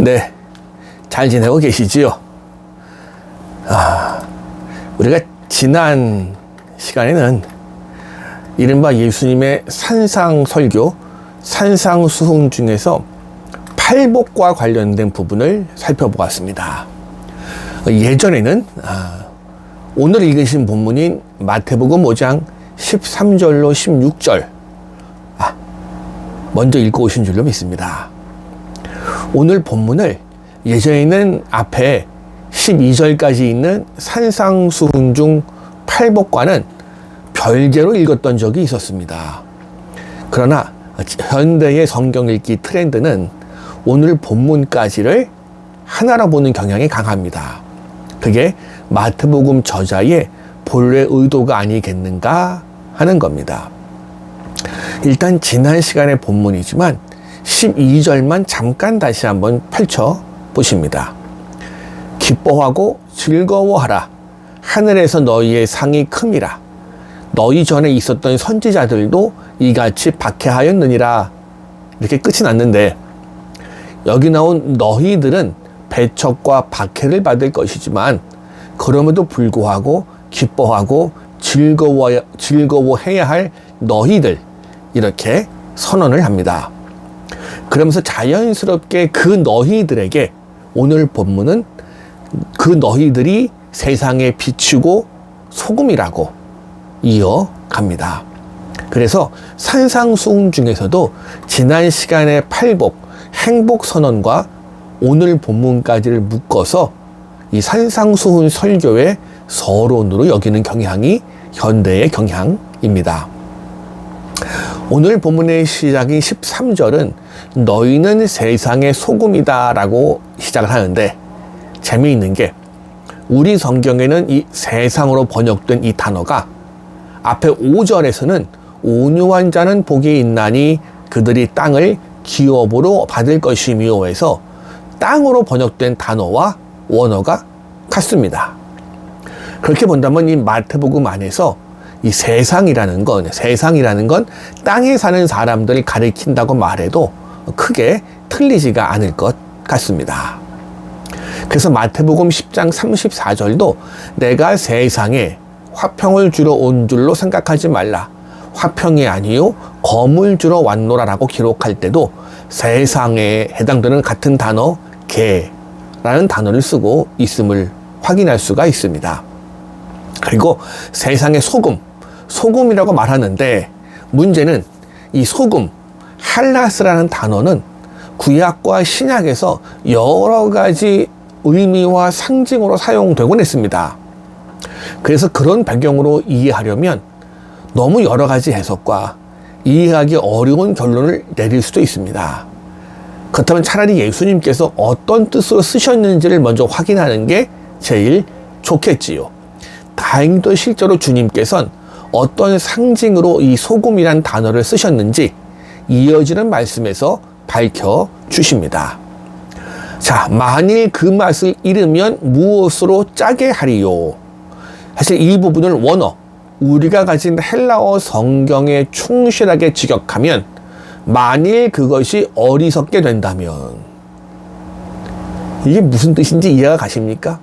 네, 잘 지내고 계시지요? 우리가 지난 시간에는 이른바 예수님의 산상설교, 산상수훈 중에서 팔복과 관련된 부분을 살펴보았습니다. 예전에는 오늘 읽으신 본문인 마태복음 5장 13절로 16절 먼저 읽고 오신 줄로 믿습니다. 오늘 본문을 예전에는 앞에 12절까지 있는 산상수훈 중 팔복과는 별개로 읽었던 적이 있었습니다. 그러나 현대의 성경 읽기 트렌드는 오늘 본문까지를 하나로 보는 경향이 강합니다. 그게 마태복음 저자의 본래 의도가 아니겠는가 하는 겁니다. 일단 지난 시간의 본문이지만 12절만 잠깐 다시 한번 펼쳐 보십니다. 기뻐하고 즐거워하라. 하늘에서 너희의 상이 큼이라. 너희 전에 있었던 선지자들도 이같이 박해하였느니라. 이렇게 끝이 났는데 여기 나온 너희들은 배척과 박해를 받을 것이지만 그럼에도 불구하고 기뻐하고 즐거워해야 할 너희들, 이렇게 선언을 합니다. 그러면서 자연스럽게 그 너희들에게 오늘 본문은 그 너희들이 세상에 비추고 소금이라고 이어갑니다. 그래서 산상수훈 중에서도 지난 시간의 팔복, 행복 선언과 오늘 본문까지를 묶어서 이 산상수훈 설교의 서론으로 여기는 경향이 현대의 경향입니다. 오늘 본문의 시작인 13절은 너희는 세상의 소금이다 라고 시작을 하는데, 재미있는 게 우리 성경에는 이 세상으로 번역된 이 단어가 앞에 5절에서는 온유한 자는 복이 있나니 그들이 땅을 기업으로 받을 것이며 해서 땅으로 번역된 단어와 원어가 같습니다. 그렇게 본다면 이 마태복음 안에서 이 세상이라는 건 땅에 사는 사람들을 가리킨다고 말해도 크게 틀리지가 않을 것 같습니다. 그래서 마태복음 10장 34절도 내가 세상에 화평을 주러 온 줄로 생각하지 말라. 화평이 아니요 검을 주러 왔노라라고 기록할 때도 세상에 해당되는 같은 단어 개라는 단어를 쓰고 있음을 확인할 수가 있습니다. 그리고 세상의 소금이라고 말하는데 문제는 이 소금, 할라스라는 단어는 구약과 신약에서 여러 가지 의미와 상징으로 사용되곤 했습니다. 그래서 그런 배경으로 이해하려면 너무 여러 가지 해석과 이해하기 어려운 결론을 내릴 수도 있습니다. 그렇다면 차라리 예수님께서 어떤 뜻으로 쓰셨는지를 먼저 확인하는 게 제일 좋겠지요. 다행히도 실제로 주님께서는 어떤 상징으로 이 소금이란 단어를 쓰셨는지 이어지는 말씀에서 밝혀주십니다. 자, 만일 그 맛을 잃으면 무엇으로 짜게 하리요? 사실 이 부분을 우리가 가진 헬라어 성경에 충실하게 직역하면 만일 그것이 어리석게 된다면, 이게 무슨 뜻인지 이해가 가십니까?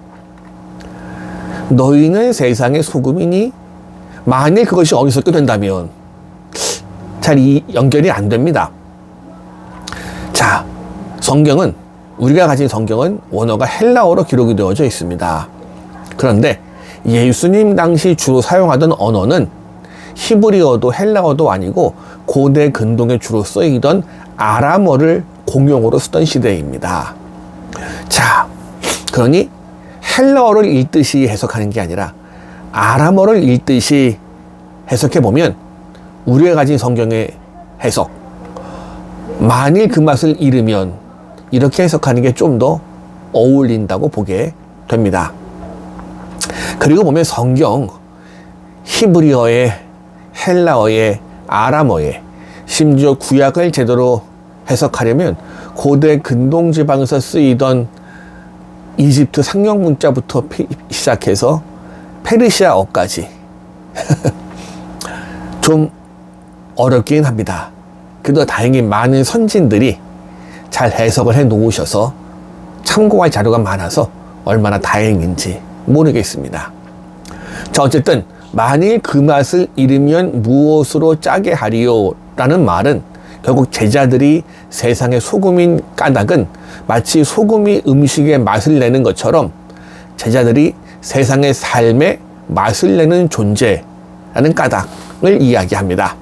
너희는 세상의 소금이니 만일 그것이 어리석게 된다면, 잘 연결이 안 됩니다. 자, 우리가 가진 성경은 원어가 헬라어로 기록이 되어져 있습니다. 그런데 예수님 당시 주로 사용하던 언어는 히브리어도 헬라어도 아니고 고대 근동에 주로 쓰이던 아람어를 공용어로 쓰던 시대입니다. 자, 그러니 헬라어를 읽듯이 해석하는 게 아니라 아람어를 읽듯이 해석해보면 우리가 가진 성경의 해석, 만일 그 맛을 잃으면, 이렇게 해석하는 게 좀 더 어울린다고 보게 됩니다. 그리고 보면 성경, 히브리어에, 헬라어에, 아람어에, 심지어 구약을 제대로 해석하려면 고대 근동지방에서 쓰이던 이집트 상형 문자부터 시작해서 페르시아어까지 좀 어렵긴 합니다. 그래도 다행히 많은 선진들이 잘 해석을 해 놓으셔서 참고할 자료가 많아서 얼마나 다행인지 모르겠습니다. 자, 어쨌든 만일 그 맛을 잃으면 무엇으로 짜게 하리요? 라는 말은 결국 제자들이 세상의 소금인 까닭은 마치 소금이 음식의 맛을 내는 것처럼 제자들이 세상의 삶의 맛을 내는 존재라는 까닭을 이야기합니다.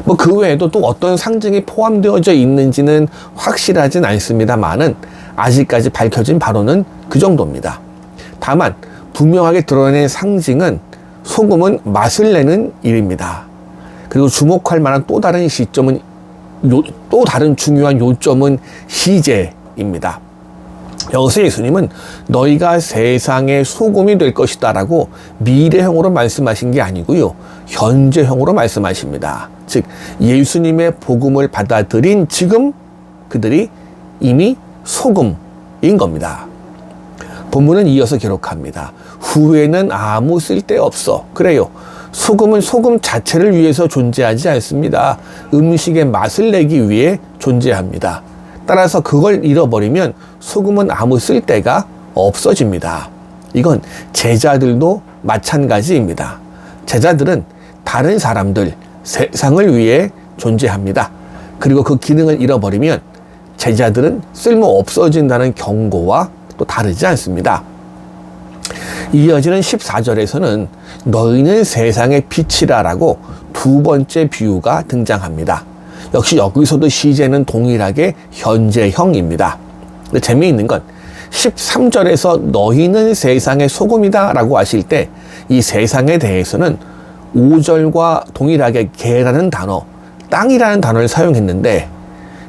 뭐 그 외에도 또 어떤 상징이 포함되어져 있는지는 확실하진 않습니다만은 아직까지 밝혀진 바로는 그 정도입니다. 다만 분명하게 드러낸 상징은 소금은 맛을 내는 일입니다. 그리고 주목할 만한 또 다른 시점은 또 다른 중요한 요점은 시제입니다. 여기서 예수님은 너희가 세상의 소금이 될 것이다 라고 미래형으로 말씀하신 게 아니고요, 현재형으로 말씀하십니다. 즉 예수님의 복음을 받아들인 지금 그들이 이미 소금인 겁니다. 본문은 이어서 기록합니다. 후에는 아무 쓸데없어. 그래요, 소금은 소금 자체를 위해서 존재하지 않습니다. 음식의 맛을 내기 위해 존재합니다. 따라서 그걸 잃어버리면 소금은 아무 쓸데가 없어집니다. 이건 제자들도 마찬가지입니다. 제자들은 다른 사람들, 세상을 위해 존재합니다. 그리고 그 기능을 잃어버리면 제자들은 쓸모 없어진다는 경고와 또 다르지 않습니다. 이어지는 14절에서는 너희는 세상의 빛이라라고 두 번째 비유가 등장합니다. 역시 여기서도 시제는 동일하게 현재형입니다. 근데 재미있는 건 13절에서 너희는 세상의 소금이다 라고 하실 때 이 세상에 대해서는 5절과 동일하게 개라는 단어, 땅이라는 단어를 사용했는데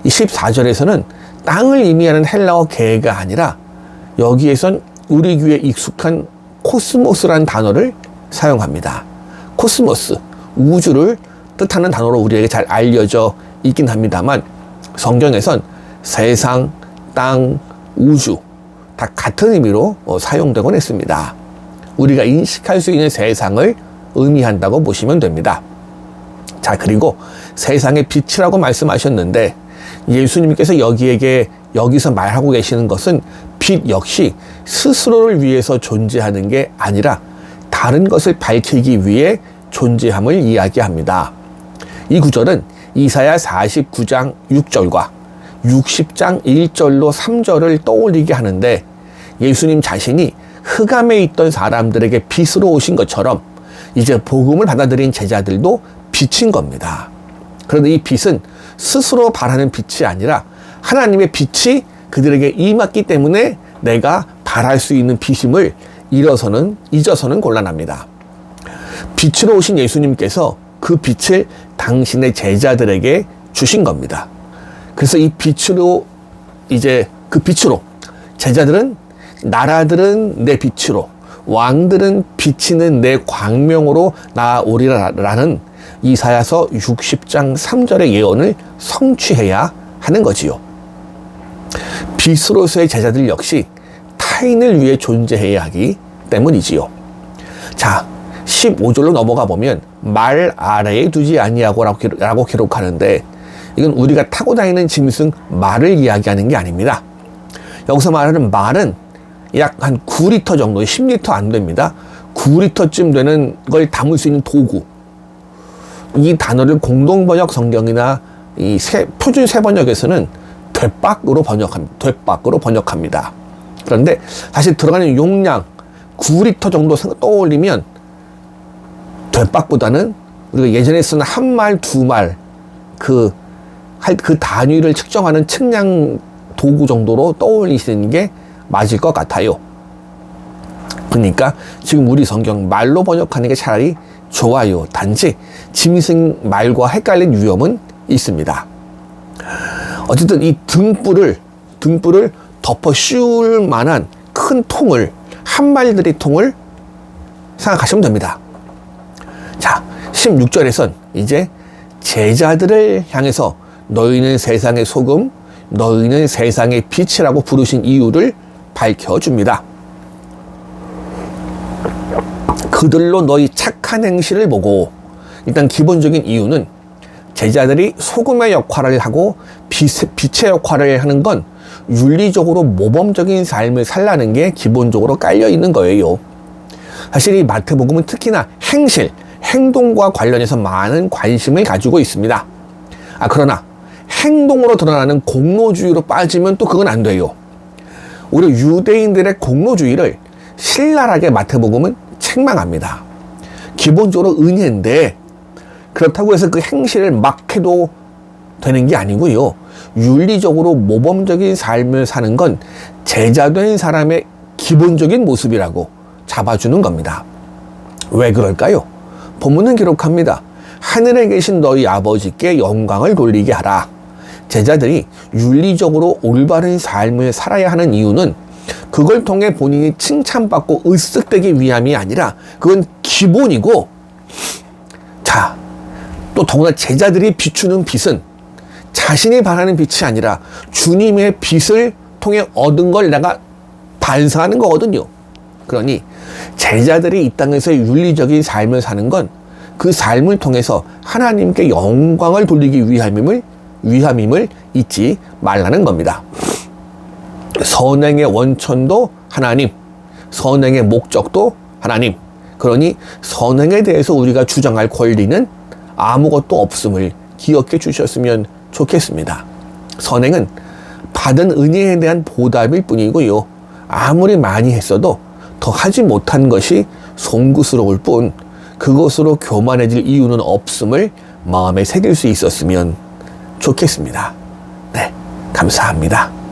이 14절에서는 땅을 의미하는 헬라어 개가 아니라 여기에선 우리 귀에 익숙한 코스모스라는 단어를 사용합니다. 코스모스, 우주를 뜻하는 단어로 우리에게 잘 알려져 있긴 합니다만 성경에선 세상, 땅, 우주 다 같은 의미로 사용되곤 했습니다. 우리가 인식할 수 있는 세상을 의미한다고 보시면 됩니다. 자, 그리고 세상의 빛이라고 말씀하셨는데 예수님께서 여기서 말하고 계시는 것은 빛 역시 스스로를 위해서 존재하는 게 아니라 다른 것을 밝히기 위해 존재함을 이야기합니다. 이 구절은 이사야 49장 6절과 60장 1절로 3절을 떠올리게 하는데 예수님 자신이 흑암에 있던 사람들에게 빛으로 오신 것처럼 이제 복음을 받아들인 제자들도 빛인 겁니다. 그런데 이 빛은 스스로 발하는 빛이 아니라 하나님의 빛이 그들에게 임했기 때문에 내가 발할 수 있는 빛임을 잊어서는 곤란합니다. 빛으로 오신 예수님께서 그 빛을 당신의 제자들에게 주신 겁니다. 그래서 이 빛으로 그 빛으로 제자들은 나라들은 내 빛으로, 왕들은 비치는 내 광명으로 나아오리라라는 이사야서 60장 3절의 예언을 성취해야 하는 거지요. 빛으로서의 제자들 역시 타인을 위해 존재해야 하기 때문이지요. 자, 15절로 넘어가 보면 말 아래에 두지 아니하고라고 기록하는데 이건 우리가 타고 다니는 짐승 말을 이야기하는 게 아닙니다. 여기서 말하는 말은 약 한 9리터 정도, 10리터 안 됩니다. 9리터쯤 되는 걸 담을 수 있는 도구. 이 단어를 공동번역 성경이나 표준 세번역에서는 되박으로 번역합니다. 그런데 다시 들어가는 용량 9리터 정도 떠올리면 되박보다는 우리가 예전에 쓰는 한 말, 두 말 그 단위를 측정하는 측량 도구 정도로 떠올리시는 게 맞을 것 같아요. 그러니까 지금 우리 성경 말로 번역하는 게 차라리 좋아요. 단지 짐승 말과 헷갈린 위험은 있습니다. 어쨌든 이 등불을 덮어 씌울 만한 큰 통을, 한 마리들의 통을 생각하시면 됩니다. 자, 16절에선 이제 제자들을 향해서 너희는 세상의 소금, 너희는 세상의 빛이라고 부르신 이유를 밝혀줍니다. 그들로 너희 착한 행실을 보고, 일단 기본적인 이유는 제자들이 소금의 역할을 하고 빛의 역할을 하는 건 윤리적으로 모범적인 삶을 살라는 게 기본적으로 깔려 있는 거예요. 사실 이 마태복음은 특히나 행동과 관련해서 많은 관심을 가지고 있습니다. 그러나 행동으로 드러나는 공로주의로 빠지면 또 그건 안 돼요. 오히려 유대인들의 공로주의를 신랄하게 마태복음은 책망합니다. 기본적으로 은혜인데 그렇다고 해서 그 행실을 막 해도 되는 게 아니고요. 윤리적으로 모범적인 삶을 사는 건 제자된 사람의 기본적인 모습이라고 잡아주는 겁니다. 왜 그럴까요? 본문은 기록합니다. 하늘에 계신 너희 아버지께 영광을 돌리게 하라. 제자들이 윤리적으로 올바른 삶을 살아야 하는 이유는 그걸 통해 본인이 칭찬받고 으쓱되기 위함이 아니라 그건 기본이고, 자, 또 더구나 제자들이 비추는 빛은 자신이 바라는 빛이 아니라 주님의 빛을 통해 얻은 걸 내가 반사하는 거거든요. 그러니 제자들이 이 땅에서 윤리적인 삶을 사는 건 그 삶을 통해서 하나님께 영광을 돌리기 위함임을 잊지 말라는 겁니다. 선행의 원천도 하나님, 선행의 목적도 하나님. 그러니 선행에 대해서 우리가 주장할 권리는 아무것도 없음을 기억해 주셨으면 좋겠습니다. 선행은 받은 은혜에 대한 보답일 뿐이고요. 아무리 많이 했어도 더 하지 못한 것이 송구스러울 뿐 그것으로 교만해질 이유는 없음을 마음에 새길 수 있었으면 좋겠습니다. 네, 감사합니다.